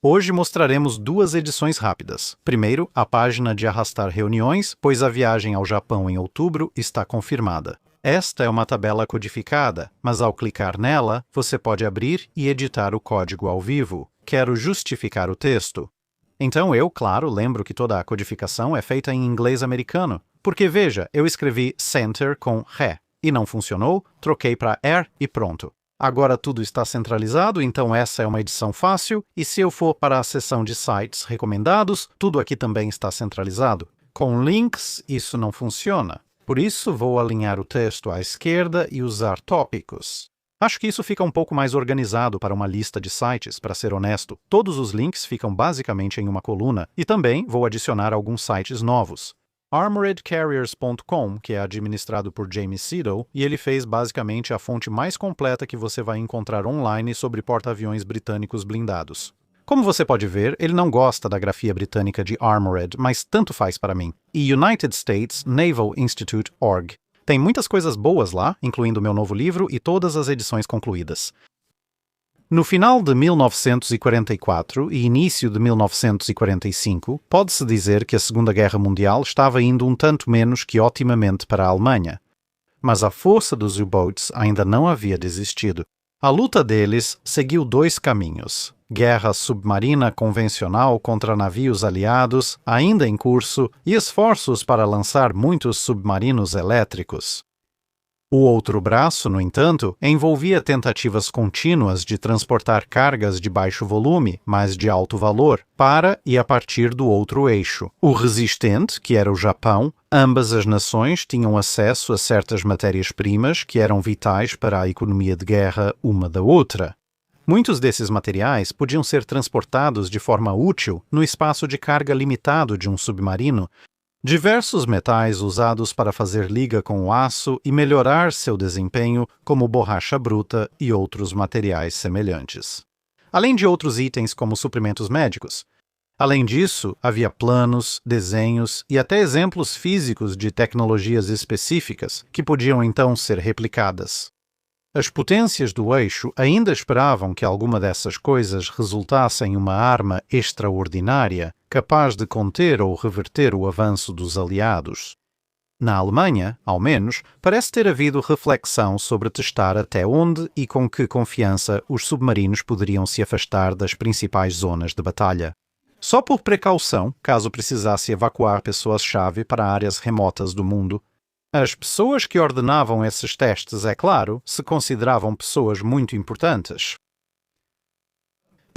Hoje mostraremos duas edições rápidas. Primeiro, a página de arrastar reuniões, pois a viagem ao Japão em outubro está confirmada. Esta é uma tabela codificada, mas ao clicar nela, você pode abrir e editar o código ao vivo. Quero justificar o texto. Então eu, claro, lembro que toda a codificação é feita em inglês americano. Porque veja, eu escrevi center com ré e não funcionou, troquei para er e pronto. Agora tudo está centralizado, então essa é uma edição fácil, e se eu for para a seção de sites recomendados, tudo aqui também está centralizado. Com links, isso não funciona. Por isso, vou alinhar o texto à esquerda e usar tópicos. Acho que isso fica um pouco mais organizado para uma lista de sites, para ser honesto. Todos os links ficam basicamente em uma coluna, e também vou adicionar alguns sites novos. ArmoredCarriers.com, que é administrado por Jamie Siddle, e ele fez basicamente a fonte mais completa que você vai encontrar online sobre porta-aviões britânicos blindados. Como você pode ver, ele não gosta da grafia britânica de Armored, mas tanto faz para mim. E United States Naval Institute.org. Tem muitas coisas boas lá, incluindo meu novo livro e todas as edições concluídas. No final de 1944 e início de 1945, pode-se dizer que a Segunda Guerra Mundial estava indo um tanto menos que otimamente para a Alemanha. Mas a força dos U-Boats ainda não havia desistido. A luta deles seguiu dois caminhos: guerra submarina convencional contra navios aliados, ainda em curso, e esforços para lançar muitos submarinos elétricos. O outro braço, no entanto, envolvia tentativas contínuas de transportar cargas de baixo volume, mas de alto valor, para e a partir do outro eixo. O resistente, que era o Japão, ambas as nações tinham acesso a certas matérias-primas que eram vitais para a economia de guerra uma da outra. Muitos desses materiais podiam ser transportados de forma útil no espaço de carga limitado de um submarino. Diversos metais usados para fazer liga com o aço e melhorar seu desempenho, como borracha bruta e outros materiais semelhantes. Além de outros itens como suprimentos médicos. Além disso, havia planos, desenhos e até exemplos físicos de tecnologias específicas que podiam então ser replicadas. As potências do eixo ainda esperavam que alguma dessas coisas resultasse em uma arma extraordinária, capaz de conter ou reverter o avanço dos aliados. Na Alemanha, ao menos, parece ter havido reflexão sobre testar até onde e com que confiança os submarinos poderiam se afastar das principais zonas de batalha. Só por precaução, caso precisasse evacuar pessoas-chave para áreas remotas do mundo. As pessoas que ordenavam esses testes, é claro, se consideravam pessoas muito importantes.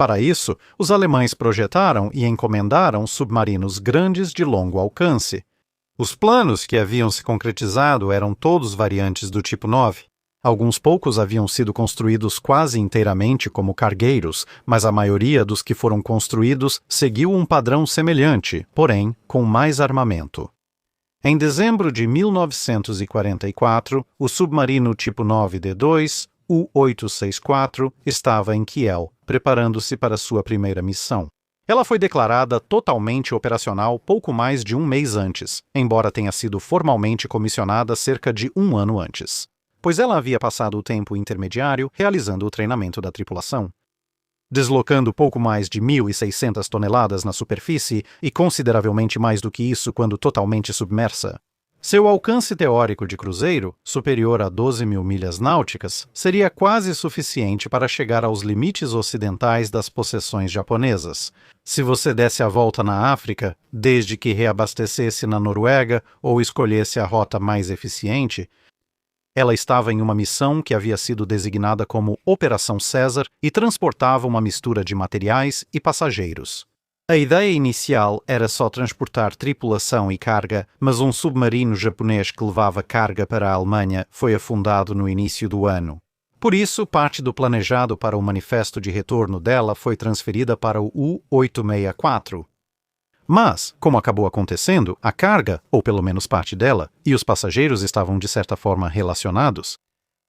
Para isso, os alemães projetaram e encomendaram submarinos grandes de longo alcance. Os planos que haviam se concretizado eram todos variantes do tipo 9. Alguns poucos haviam sido construídos quase inteiramente como cargueiros, mas a maioria dos que foram construídos seguiu um padrão semelhante, porém com mais armamento. Em dezembro de 1944, o submarino tipo 9D2, U-864, estava em Kiel, preparando-se para sua primeira missão. Ela foi declarada totalmente operacional pouco mais de um mês antes, embora tenha sido formalmente comissionada cerca de um ano antes, pois ela havia passado o tempo intermediário realizando o treinamento da tripulação. Deslocando pouco mais de 1.600 toneladas na superfície e consideravelmente mais do que isso quando totalmente submersa. Seu alcance teórico de cruzeiro, superior a 12.000 milhas náuticas, seria quase suficiente para chegar aos limites ocidentais das possessões japonesas. Se você desse a volta na África, desde que reabastecesse na Noruega ou escolhesse a rota mais eficiente, ela estava em uma missão que havia sido designada como Operação César e transportava uma mistura de materiais e passageiros. A ideia inicial era só transportar tripulação e carga, mas um submarino japonês que levava carga para a Alemanha foi afundado no início do ano. Por isso, parte do planejado para o manifesto de retorno dela foi transferida para o U-864. Mas, como acabou acontecendo, a carga, ou pelo menos parte dela, e os passageiros estavam de certa forma relacionados.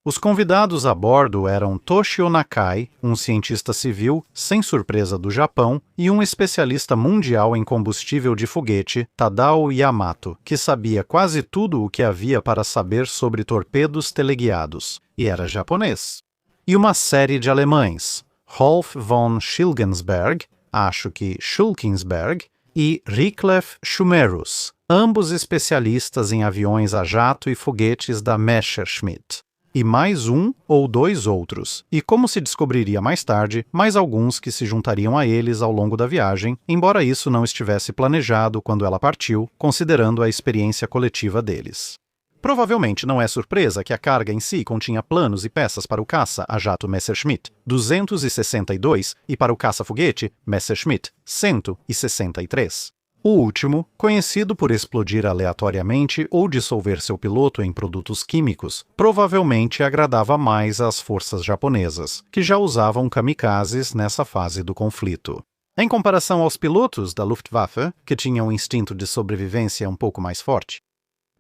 Os convidados a bordo eram Toshio Nakai, um cientista civil, sem surpresa do Japão, e um especialista mundial em combustível de foguete, Tadao Yamato, que sabia quase tudo o que havia para saber sobre torpedos teleguiados, e era japonês. E uma série de alemães, Rolf von Schilgensberg, acho que Schulkinsberg, e Riklef Schumerus, ambos especialistas em aviões a jato e foguetes da Messerschmitt. E mais um ou dois outros, e como se descobriria mais tarde, mais alguns que se juntariam a eles ao longo da viagem, embora isso não estivesse planejado quando ela partiu, considerando a experiência coletiva deles. Provavelmente não é surpresa que a carga em si continha planos e peças para o caça a jato Messerschmitt 262 e para o caça-foguete Messerschmitt 163. O último, conhecido por explodir aleatoriamente ou dissolver seu piloto em produtos químicos, provavelmente agradava mais às forças japonesas, que já usavam kamikazes nessa fase do conflito. Em comparação aos pilotos da Luftwaffe, que tinham um instinto de sobrevivência um pouco mais forte,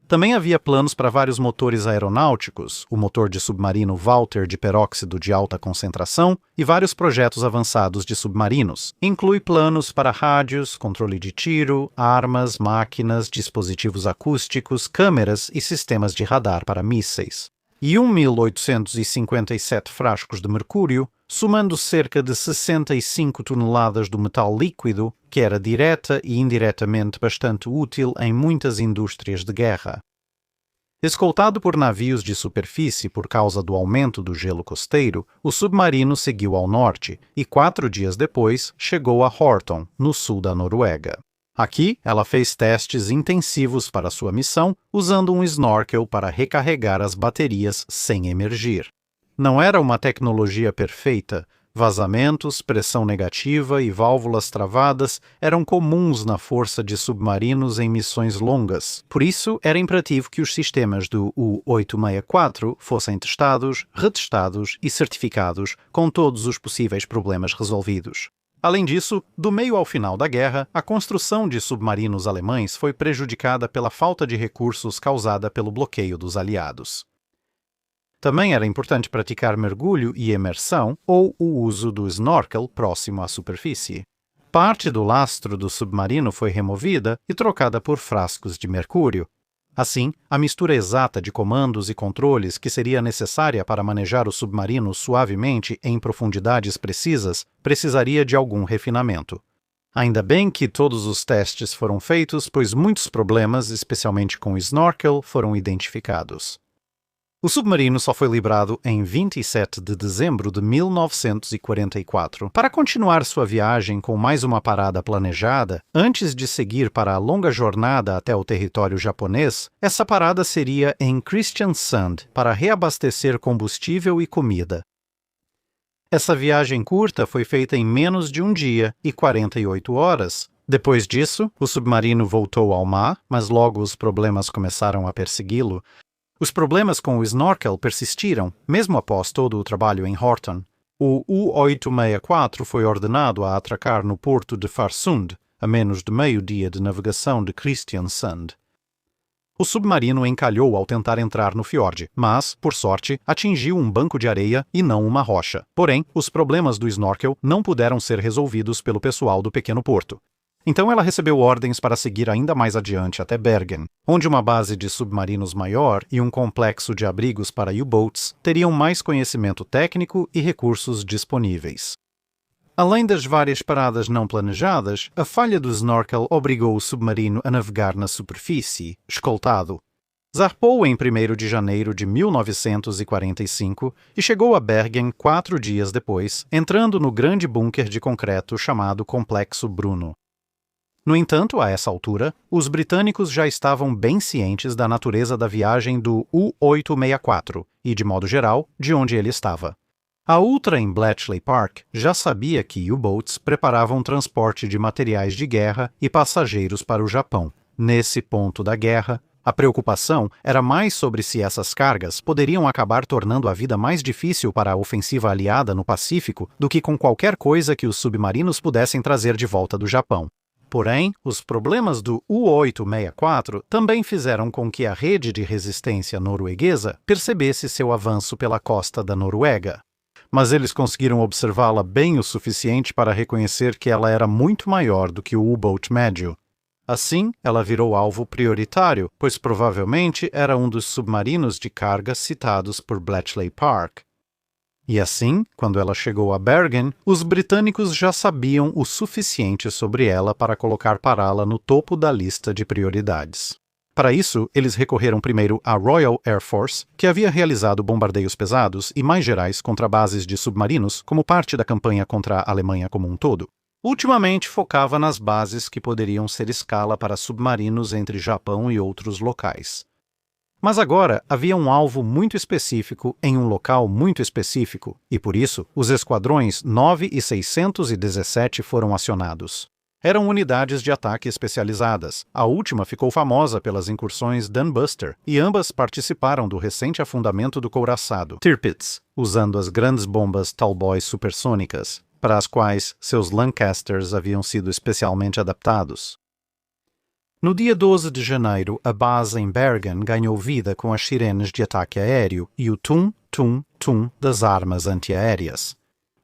também havia planos para vários motores aeronáuticos, o motor de submarino Walter de peróxido de alta concentração e vários projetos avançados de submarinos. Inclui planos para rádios, controle de tiro, armas, máquinas, dispositivos acústicos, câmeras e sistemas de radar para mísseis. E 1.857 frascos de mercúrio, somando cerca de 65 toneladas do metal líquido, que era direta e indiretamente bastante útil em muitas indústrias de guerra. Escoltado por navios de superfície por causa do aumento do gelo costeiro, o submarino seguiu ao norte e 4 dias depois chegou a Horten, no sul da Noruega. Aqui, ela fez testes intensivos para sua missão, usando um snorkel para recarregar as baterias sem emergir. Não era uma tecnologia perfeita. Vazamentos, pressão negativa e válvulas travadas eram comuns na força de submarinos em missões longas. Por isso, era imperativo que os sistemas do U-864 fossem testados, retestados e certificados, com todos os possíveis problemas resolvidos. Além disso, do meio ao final da guerra, a construção de submarinos alemães foi prejudicada pela falta de recursos causada pelo bloqueio dos aliados. Também era importante praticar mergulho e imersão ou o uso do snorkel próximo à superfície. Parte do lastro do submarino foi removida e trocada por frascos de mercúrio. Assim, a mistura exata de comandos e controles que seria necessária para manejar o submarino suavemente em profundidades precisas precisaria de algum refinamento. Ainda bem que todos os testes foram feitos, pois muitos problemas, especialmente com o snorkel, foram identificados. O submarino só foi livrado em 27 de dezembro de 1944. Para continuar sua viagem com mais uma parada planejada, antes de seguir para a longa jornada até o território japonês, essa parada seria em Kristiansand para reabastecer combustível e comida. Essa viagem curta foi feita em menos de um dia e 48 horas. Depois disso, o submarino voltou ao mar, mas logo os problemas começaram a persegui-lo. Os problemas com o snorkel persistiram, mesmo após todo o trabalho em Horten. O U-864 foi ordenado a atracar no porto de Farsund, a menos de meio-dia de navegação de Kristiansand. O submarino encalhou ao tentar entrar no fiord, mas, por sorte, atingiu um banco de areia e não uma rocha. Porém, os problemas do snorkel não puderam ser resolvidos pelo pessoal do pequeno porto. Então ela recebeu ordens para seguir ainda mais adiante até Bergen, onde uma base de submarinos maior e um complexo de abrigos para U-boats teriam mais conhecimento técnico e recursos disponíveis. Além das várias paradas não planejadas, a falha do snorkel obrigou o submarino a navegar na superfície, escoltado. Zarpou em 1º de janeiro de 1945 e chegou a Bergen 4 dias depois, entrando no grande bunker de concreto chamado Complexo Bruno. No entanto, a essa altura, os britânicos já estavam bem cientes da natureza da viagem do U-864 e, de modo geral, de onde ele estava. A Ultra em Bletchley Park já sabia que U-boats preparavam transporte de materiais de guerra e passageiros para o Japão. Nesse ponto da guerra, a preocupação era mais sobre se essas cargas poderiam acabar tornando a vida mais difícil para a ofensiva aliada no Pacífico do que com qualquer coisa que os submarinos pudessem trazer de volta do Japão. Porém, os problemas do U-864 também fizeram com que a rede de resistência norueguesa percebesse seu avanço pela costa da Noruega. Mas eles conseguiram observá-la bem o suficiente para reconhecer que ela era muito maior do que o U-boat médio. Assim, ela virou alvo prioritário, pois provavelmente era um dos submarinos de carga citados por Bletchley Park. E assim, quando ela chegou a Bergen, os britânicos já sabiam o suficiente sobre ela para colocar Parala no topo da lista de prioridades. Para isso, eles recorreram primeiro à Royal Air Force, que havia realizado bombardeios pesados e mais gerais contra bases de submarinos como parte da campanha contra a Alemanha como um todo. Ultimamente focava nas bases que poderiam ser escala para submarinos entre Japão e outros locais. Mas agora havia um alvo muito específico em um local muito específico, e por isso os esquadrões 9 e 617 foram acionados. Eram unidades de ataque especializadas. A última ficou famosa pelas incursões Dunbuster, e ambas participaram do recente afundamento do couraçado Tirpitz, usando as grandes bombas Tallboy supersônicas, para as quais seus Lancasters haviam sido especialmente adaptados. No dia 12 de janeiro, a base em Bergen ganhou vida com as sirenes de ataque aéreo e o tum-tum-tum das armas antiaéreas,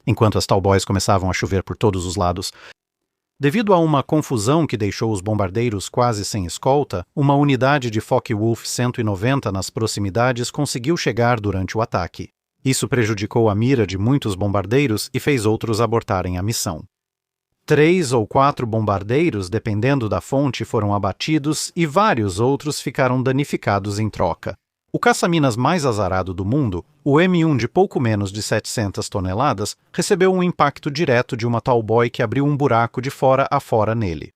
enquanto as Tallboys começavam a chover por todos os lados. Devido a uma confusão que deixou os bombardeiros quase sem escolta, uma unidade de Focke-Wulf 190 nas proximidades conseguiu chegar durante o ataque. Isso prejudicou a mira de muitos bombardeiros e fez outros abortarem a missão. 3 ou 4 bombardeiros, dependendo da fonte, foram abatidos e vários outros ficaram danificados em troca. O caça-minas mais azarado do mundo, o M1 de pouco menos de 700 toneladas, recebeu um impacto direto de uma Tallboy que abriu um buraco de fora a fora nele.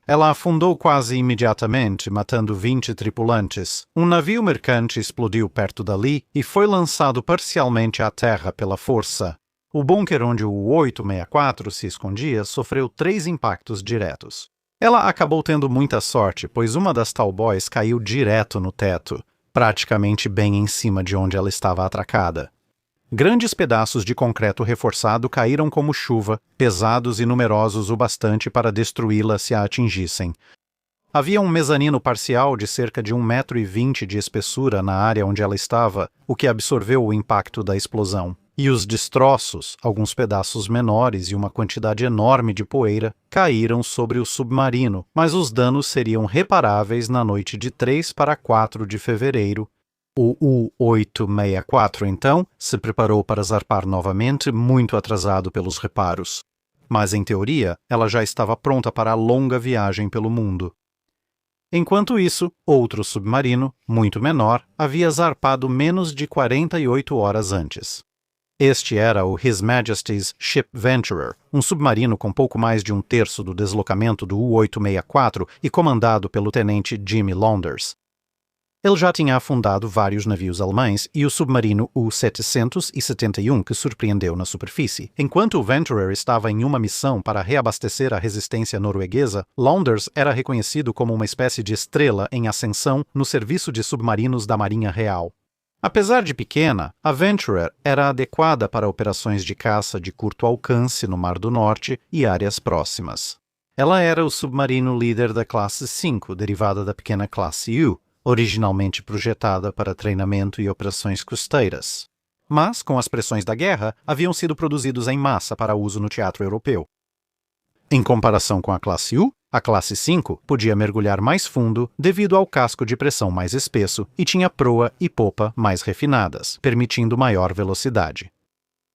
Ela afundou quase imediatamente, matando 20 tripulantes. Um navio mercante explodiu perto dali e foi lançado parcialmente à terra pela força. O bunker onde o 864 se escondia sofreu 3 impactos diretos. Ela acabou tendo muita sorte, pois uma das Tallboys caiu direto no teto, praticamente bem em cima de onde ela estava atracada. Grandes pedaços de concreto reforçado caíram como chuva, pesados e numerosos o bastante para destruí-la se a atingissem. Havia um mezanino parcial de cerca de 1,20 m de espessura na área onde ela estava, o que absorveu o impacto da explosão. E os destroços, alguns pedaços menores e uma quantidade enorme de poeira, caíram sobre o submarino, mas os danos seriam reparáveis na noite de 3 para 4 de fevereiro. O U-864, então, se preparou para zarpar novamente, muito atrasado pelos reparos. Mas, em teoria, ela já estava pronta para a longa viagem pelo mundo. Enquanto isso, outro submarino, muito menor, havia zarpado menos de 48 horas antes. Este era o His Majesty's Ship Venturer, um submarino com pouco mais de 1/3 do deslocamento do U-864 e comandado pelo tenente Jimmy Launders. Ele já tinha afundado vários navios alemães e o submarino U-771 que surpreendeu na superfície. Enquanto o Venturer estava em uma missão para reabastecer a resistência norueguesa, Launders era reconhecido como uma espécie de estrela em ascensão no serviço de submarinos da Marinha Real. Apesar de pequena, a Venturer era adequada para operações de caça de curto alcance no Mar do Norte e áreas próximas. Ela era o submarino líder da classe 5, derivada da pequena classe U, originalmente projetada para treinamento e operações costeiras. Mas, com as pressões da guerra, haviam sido produzidos em massa para uso no teatro europeu. Em comparação com a classe 5 podia mergulhar mais fundo devido ao casco de pressão mais espesso e tinha proa e popa mais refinadas, permitindo maior velocidade.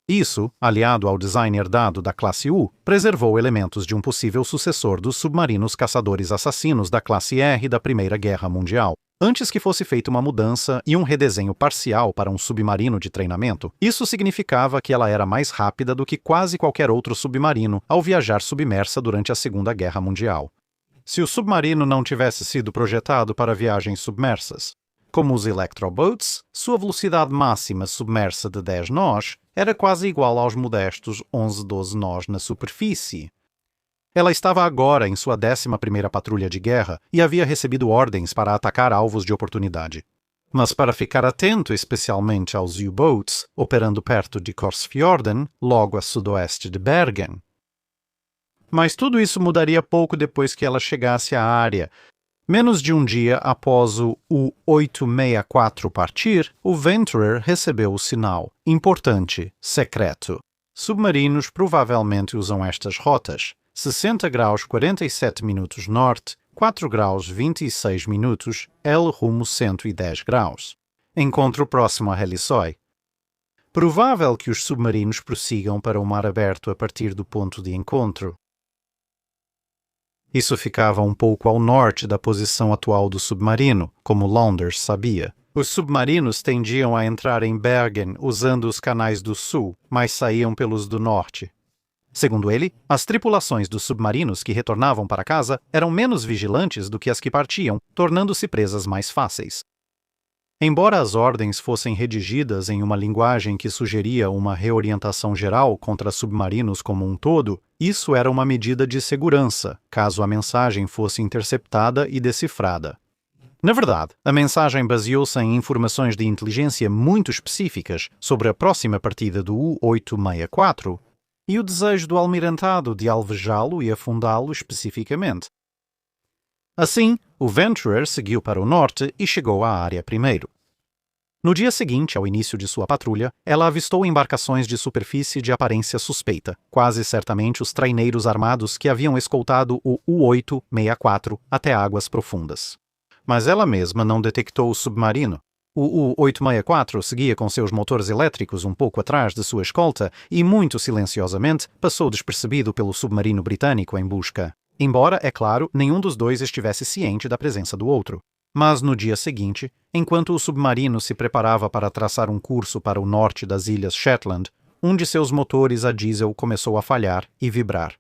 Isso, aliado ao design herdado da classe U, preservou elementos de um possível sucessor dos submarinos caçadores assassinos da classe R da Primeira Guerra Mundial. Antes que fosse feita uma mudança e um redesenho parcial para um submarino de treinamento, isso significava que ela era mais rápida do que quase qualquer outro submarino ao viajar submersa durante a Segunda Guerra Mundial. Se o submarino não tivesse sido projetado para viagens submersas, como os Electroboats, sua velocidade máxima submersa de 10 nós era quase igual aos modestos 11-12 nós na superfície. Ela estava agora em sua 11ª patrulha de guerra e havia recebido ordens para atacar alvos de oportunidade. Mas para ficar atento especialmente aos U-Boats, operando perto de Korsfjorden, logo a sudoeste de Bergen. Mas tudo isso mudaria pouco depois que ela chegasse à área. Menos de um dia após o U-864 partir, o Venturer recebeu o sinal. Importante, secreto. Submarinos provavelmente usam estas rotas. 60 graus 47 minutos norte, 4 graus 26 minutos, L rumo 110 graus. Encontro próximo a Heliçói. Provável que os submarinos prossigam para o mar aberto a partir do ponto de encontro. Isso ficava um pouco ao norte da posição atual do submarino, como Lounders sabia. Os submarinos tendiam a entrar em Bergen usando os canais do sul, mas saíam pelos do norte. Segundo ele, as tripulações dos submarinos que retornavam para casa eram menos vigilantes do que as que partiam, tornando-se presas mais fáceis. Embora as ordens fossem redigidas em uma linguagem que sugeria uma reorientação geral contra submarinos como um todo, isso era uma medida de segurança, caso a mensagem fosse interceptada e decifrada. Na verdade, a mensagem baseou-se em informações de inteligência muito específicas sobre a próxima partida do U-864 e o desejo do almirantado de alvejá-lo e afundá-lo especificamente. Assim, o Venturer seguiu para o norte e chegou à área primeiro. No dia seguinte, ao início de sua patrulha, ela avistou embarcações de superfície de aparência suspeita, quase certamente os traineiros armados que haviam escoltado o U-864 até águas profundas. Mas ela mesma não detectou o submarino. O U-864 seguia com seus motores elétricos um pouco atrás de sua escolta e, muito silenciosamente, passou despercebido pelo submarino britânico em busca. Embora, é claro, nenhum dos dois estivesse ciente da presença do outro. Mas no dia seguinte, enquanto o submarino se preparava para traçar um curso para o norte das ilhas Shetland, um de seus motores a diesel começou a falhar e vibrar.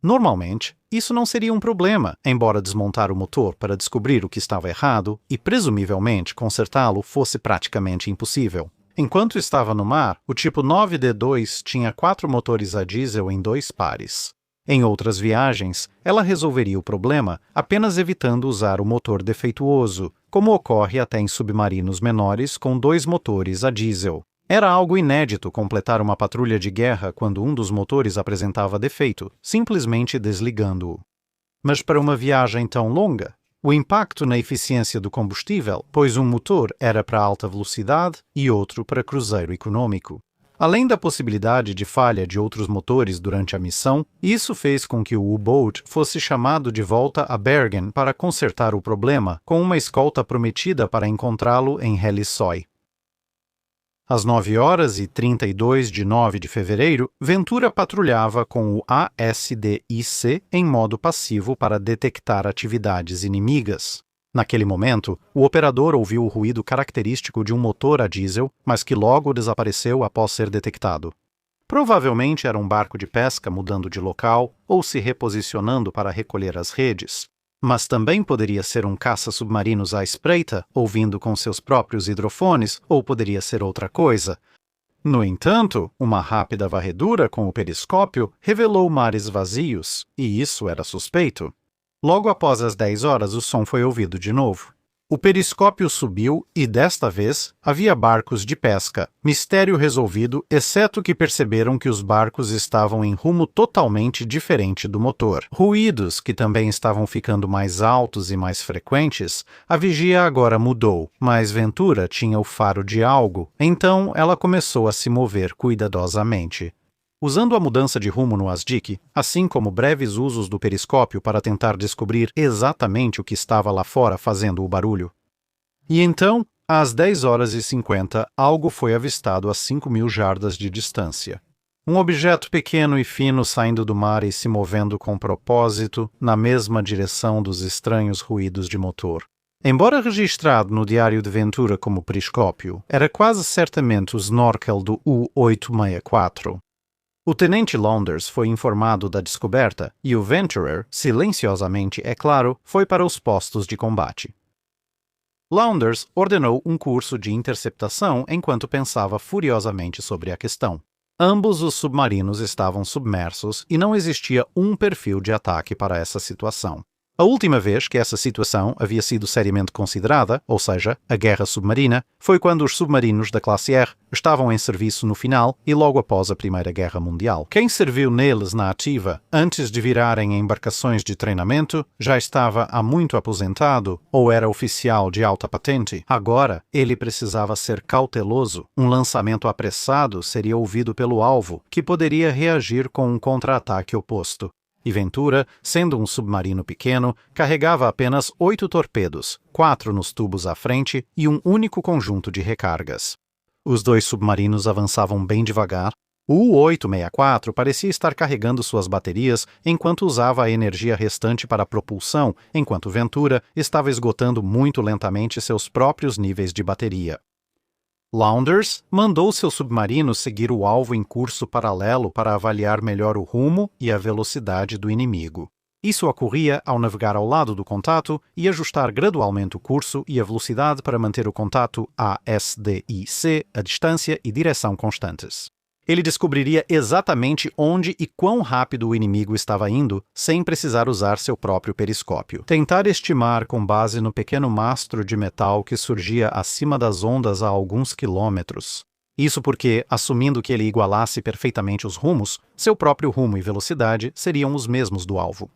Normalmente, isso não seria um problema, embora desmontar o motor para descobrir o que estava errado e, presumivelmente, consertá-lo fosse praticamente impossível. Enquanto estava no mar, o tipo 9D2 tinha 4 motores a diesel em 2 pares. Em outras viagens, ela resolveria o problema apenas evitando usar o motor defeituoso, como ocorre até em submarinos menores com 2 motores a diesel. Era algo inédito completar uma patrulha de guerra quando um dos motores apresentava defeito, simplesmente desligando-o. Mas para uma viagem tão longa, o impacto na eficiência do combustível, pois um motor era para alta velocidade e outro para cruzeiro econômico. Além da possibilidade de falha de outros motores durante a missão, isso fez com que o U-Boat fosse chamado de volta a Bergen para consertar o problema, com uma escolta prometida para encontrá-lo em Hellishøy. Às 9h32 de 9 de fevereiro, Ventura patrulhava com o ASDIC em modo passivo para detectar atividades inimigas. Naquele momento, o operador ouviu o ruído característico de um motor a diesel, mas que logo desapareceu após ser detectado. Provavelmente era um barco de pesca mudando de local ou se reposicionando para recolher as redes. Mas também poderia ser um caça-submarinos à espreita, ouvindo com seus próprios hidrofones, ou poderia ser outra coisa. No entanto, uma rápida varredura com o periscópio revelou mares vazios, e isso era suspeito. Logo após as 10 horas, o som foi ouvido de novo. O periscópio subiu e, desta vez, havia barcos de pesca. Mistério resolvido, exceto que perceberam que os barcos estavam em rumo totalmente diferente do motor. Ruídos, que também estavam ficando mais altos e mais frequentes, a vigia agora mudou, mas Ventura tinha o faro de algo, então ela começou a se mover cuidadosamente. Usando a mudança de rumo no ASDIC, assim como breves usos do periscópio para tentar descobrir exatamente o que estava lá fora fazendo o barulho. E então, às 10h50, algo foi avistado a 5.000 jardas de distância. Um objeto pequeno e fino saindo do mar e se movendo com propósito na mesma direção dos estranhos ruídos de motor. Embora registrado no diário de Ventura como periscópio, era quase certamente o snorkel do U-864. O tenente Lounders foi informado da descoberta e o Venturer, silenciosamente, é claro, foi para os postos de combate. Lounders ordenou um curso de interceptação enquanto pensava furiosamente sobre a questão. Ambos os submarinos estavam submersos e não existia um perfil de ataque para essa situação. A última vez que essa situação havia sido seriamente considerada, ou seja, a guerra submarina, foi quando os submarinos da classe R estavam em serviço no final e logo após a Primeira Guerra Mundial. Quem serviu neles na ativa, antes de virarem embarcações de treinamento, já estava há muito aposentado ou era oficial de alta patente. Agora, ele precisava ser cauteloso. Um lançamento apressado seria ouvido pelo alvo, que poderia reagir com um contra-ataque oposto. E Ventura, sendo um submarino pequeno, carregava apenas 8 torpedos, 4 nos tubos à frente e um único conjunto de recargas. Os dois submarinos avançavam bem devagar. O U-864 parecia estar carregando suas baterias enquanto usava a energia restante para a propulsão, enquanto Ventura estava esgotando muito lentamente seus próprios níveis de bateria. Lounders mandou seu submarino seguir o alvo em curso paralelo para avaliar melhor o rumo e a velocidade do inimigo. Isso ocorria ao navegar ao lado do contato e ajustar gradualmente o curso e a velocidade para manter o contato ASDIC, a distância e direção constantes. Ele descobriria exatamente onde e quão rápido o inimigo estava indo, sem precisar usar seu próprio periscópio. Tentar estimar com base no pequeno mastro de metal que surgia acima das ondas a alguns quilômetros. Isso porque, assumindo que ele igualasse perfeitamente os rumos, seu próprio rumo e velocidade seriam os mesmos do alvo.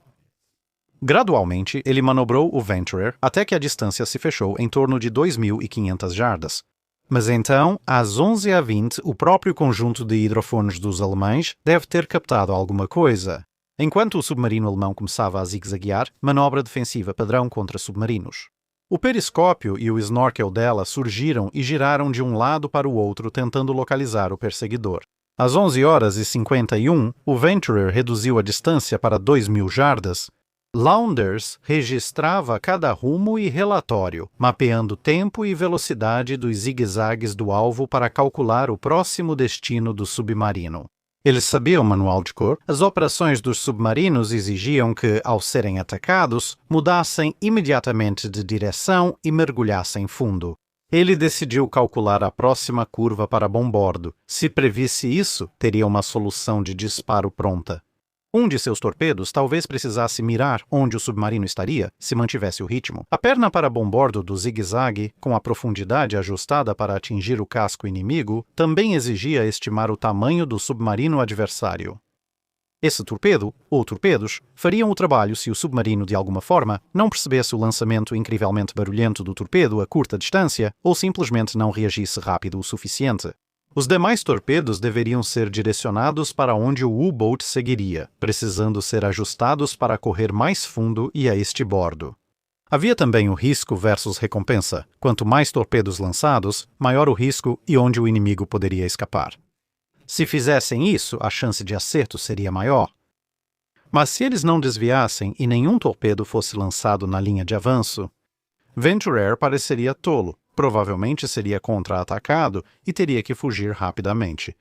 Gradualmente, ele manobrou o Venturer até que a distância se fechou em torno de 2.500 jardas. Mas então, às 11h20, o próprio conjunto de hidrofones dos alemães deve ter captado alguma coisa. Enquanto o submarino alemão começava a zigue-zaguear, manobra defensiva padrão contra submarinos. O periscópio e o snorkel dela surgiram e giraram de um lado para o outro tentando localizar o perseguidor. Às 11h51, o Venturer reduziu a distância para 2.000 jardas. Lounders registrava cada rumo e relatório, mapeando tempo e velocidade dos zigue-zagues do alvo para calcular o próximo destino do submarino. Ele sabia o manual de cor. As operações dos submarinos exigiam que, ao serem atacados, mudassem imediatamente de direção e mergulhassem fundo. Ele decidiu calcular a próxima curva para bombordo. Se previsse isso, teria uma solução de disparo pronta. Um de seus torpedos talvez precisasse mirar onde o submarino estaria se mantivesse o ritmo. A perna para bombordo do zigue-zague, com a profundidade ajustada para atingir o casco inimigo, também exigia estimar o tamanho do submarino adversário. Esse torpedo, ou torpedos, fariam o trabalho se o submarino, de alguma forma, não percebesse o lançamento incrivelmente barulhento do torpedo a curta distância ou simplesmente não reagisse rápido o suficiente. Os demais torpedos deveriam ser direcionados para onde o U-boat seguiria, precisando ser ajustados para correr mais fundo e a este bordo. Havia também o risco versus recompensa. Quanto mais torpedos lançados, maior o risco e onde o inimigo poderia escapar. Se fizessem isso, a chance de acerto seria maior. Mas se eles não desviassem e nenhum torpedo fosse lançado na linha de avanço, Venturer pareceria tolo. Provavelmente seria contra-atacado e teria que fugir rapidamente.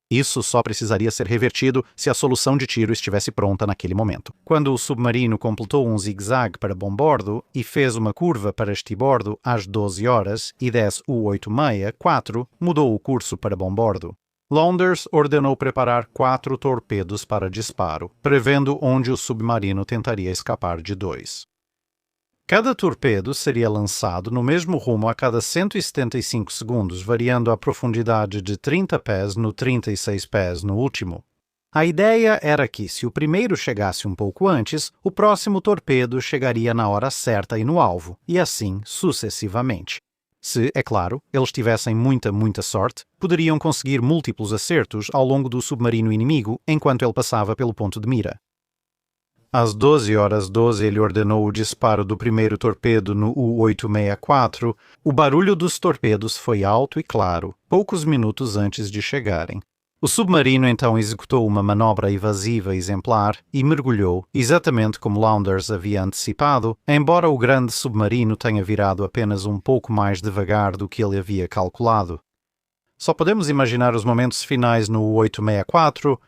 Isso só precisaria ser revertido se a solução de tiro estivesse pronta naquele momento. Quando o submarino completou um zigue-zague para bombordo e fez uma curva para estibordo às 12h10 U-864, mudou o curso para bombordo. Lounders ordenou preparar 4 torpedos para disparo, prevendo onde o submarino tentaria escapar de 2. Cada torpedo seria lançado no mesmo rumo a cada 175 segundos, variando a profundidade de 30 pés no 36 pés no último. A ideia era que, se o primeiro chegasse um pouco antes, o próximo torpedo chegaria na hora certa e no alvo, e assim sucessivamente. Se, é claro, eles tivessem muita sorte, poderiam conseguir múltiplos acertos ao longo do submarino inimigo enquanto ele passava pelo ponto de mira. Às 12h12 ele ordenou o disparo do primeiro torpedo no U-864. O barulho dos torpedos foi alto e claro, poucos minutos antes de chegarem. O submarino então executou uma manobra evasiva exemplar e mergulhou, exatamente como Lounders havia antecipado, embora o grande submarino tenha virado apenas um pouco mais devagar do que ele havia calculado. Só podemos imaginar os momentos finais no U-864.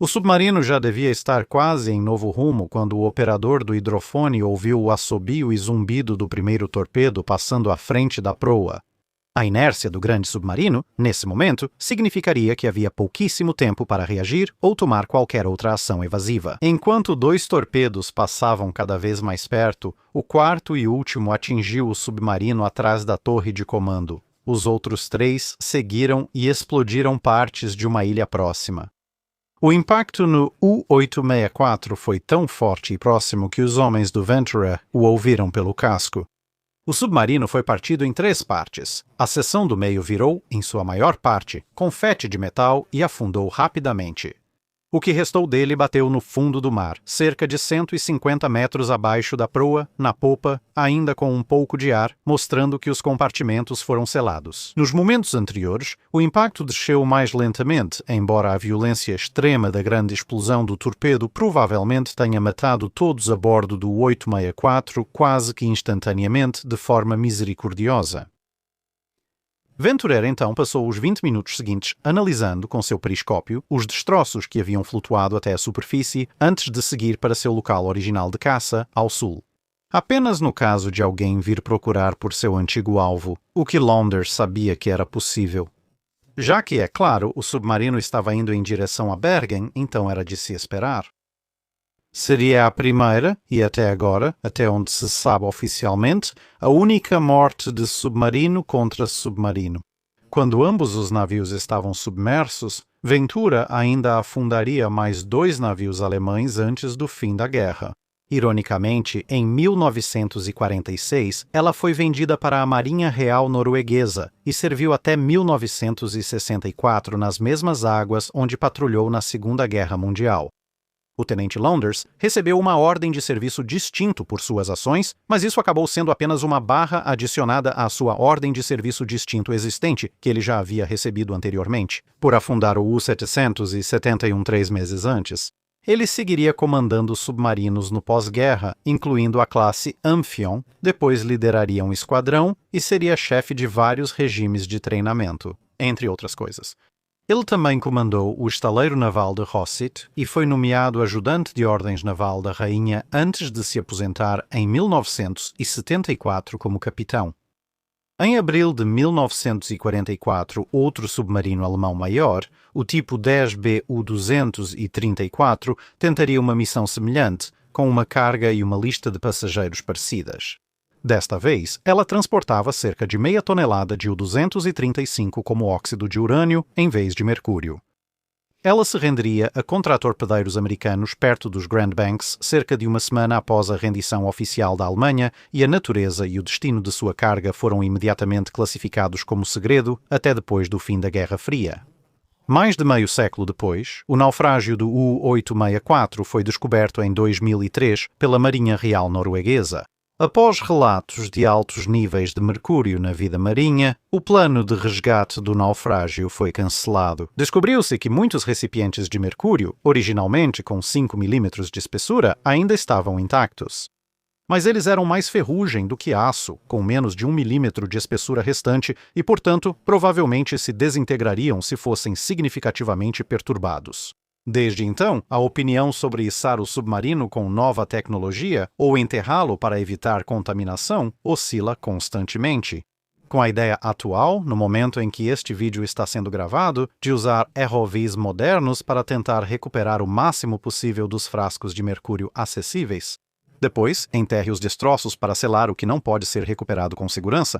O submarino já devia estar quase em novo rumo quando o operador do hidrofone ouviu o assobio e zumbido do primeiro torpedo passando à frente da proa. A inércia do grande submarino, nesse momento, significaria que havia pouquíssimo tempo para reagir ou tomar qualquer outra ação evasiva. Enquanto 2 torpedos passavam cada vez mais perto, o quarto e último atingiu o submarino atrás da torre de comando. Os outros 3 seguiram e explodiram partes de uma ilha próxima. O impacto no U-864 foi tão forte e próximo que os homens do Venturer o ouviram pelo casco. O submarino foi partido em 3 partes. A seção do meio virou, em sua maior parte, confete de metal e afundou rapidamente. O que restou dele bateu no fundo do mar, cerca de 150 metros abaixo da proa, na popa, ainda com um pouco de ar, mostrando que os compartimentos foram selados. Nos momentos anteriores, o impacto desceu mais lentamente, embora a violência extrema da grande explosão do torpedo provavelmente tenha matado todos a bordo do 864 quase que instantaneamente, de forma misericordiosa. Venturer então passou os 20 minutos seguintes analisando com seu periscópio os destroços que haviam flutuado até a superfície antes de seguir para seu local original de caça, ao sul. Apenas no caso de alguém vir procurar por seu antigo alvo, o que Launders sabia que era possível. Já que, é claro, o submarino estava indo em direção a Bergen, então era de se esperar. Seria a primeira, e até agora, até onde se sabe oficialmente, a única morte de submarino contra submarino. Quando ambos os navios estavam submersos, Ventura ainda afundaria mais 2 navios alemães antes do fim da guerra. Ironicamente, em 1946, ela foi vendida para a Marinha Real Norueguesa e serviu até 1964 nas mesmas águas onde patrulhou na Segunda Guerra Mundial. O tenente Launders recebeu uma ordem de serviço distinto por suas ações, mas isso acabou sendo apenas uma barra adicionada à sua ordem de serviço distinto existente, que ele já havia recebido anteriormente, por afundar o U-771 3 meses antes. Ele seguiria comandando submarinos no pós-guerra, incluindo a classe Amphion, depois lideraria um esquadrão e seria chefe de vários regimes de treinamento, entre outras coisas. Ele também comandou o estaleiro naval de Rosyth e foi nomeado ajudante de ordens naval da Rainha antes de se aposentar em 1974 como capitão. Em abril de 1944, outro submarino alemão maior, o tipo 10BU-234, tentaria uma missão semelhante, com uma carga e uma lista de passageiros parecidas. Desta vez, ela transportava cerca de meia tonelada de U-235 como óxido de urânio em vez de mercúrio. Ela se renderia a contratorpedeiros americanos perto dos Grand Banks cerca de uma semana após a rendição oficial da Alemanha e a natureza e o destino de sua carga foram imediatamente classificados como segredo até depois do fim da Guerra Fria. Mais de meio século depois, o naufrágio do U-864 foi descoberto em 2003 pela Marinha Real Norueguesa. Após relatos de altos níveis de mercúrio na vida marinha, o plano de resgate do naufrágio foi cancelado. Descobriu-se que muitos recipientes de mercúrio, originalmente com 5 mm de espessura, ainda estavam intactos. Mas eles eram mais ferrugem do que aço, com menos de 1 milímetro de espessura restante e, portanto, provavelmente se desintegrariam se fossem significativamente perturbados. Desde então, a opinião sobre içar o submarino com nova tecnologia ou enterrá-lo para evitar contaminação oscila constantemente. Com a ideia atual, no momento em que este vídeo está sendo gravado, de usar ROVs modernos para tentar recuperar o máximo possível dos frascos de mercúrio acessíveis. Depois, enterre os destroços para selar o que não pode ser recuperado com segurança,